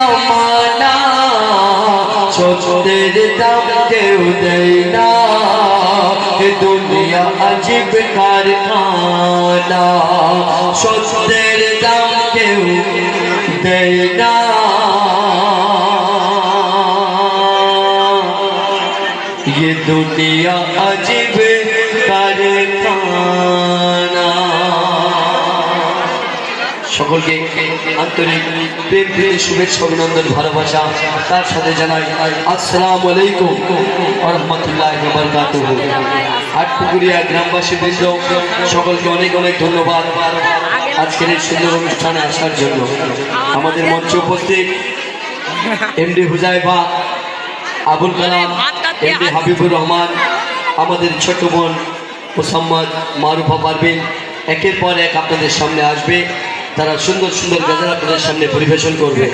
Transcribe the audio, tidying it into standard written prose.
মানা সত্যের দাম কেউ দেয় না, এ দুনিয়া আজীব কারখানা। সত্যের দাম কেউ দেয় না, ये दुनिया अजीब कारखाना। সকলকে আন্তরিক প্রেম প্রীতি শুভেচ্ছা অভিনন্দন ভালোবাসা তার সাথে জানাই আসসালামু আলাইকুম ওয়া রাহমাতুল্লাহি ওয়া বারাকাতুহু। আটপুকুরিয়া গ্রামবাসী বৃন্দ সকলকে অনেক অনেক ধন্যবাদ আজকের এই সুন্দর অনুষ্ঠানে আসার জন্য। আমাদের মঞ্চে উপস্থিত এমডি হুজাইফা, আবুল কালাম, এমডি হাবিবুর রহমান, আমাদের ছোট বোন মোসাম্মদ মারুফা পারভিন একের পর এক আপনাদের সামনে আসবে। তারা সুন্দর সুন্দর গজল আপনাদের সামনে পরিবেশন করবে।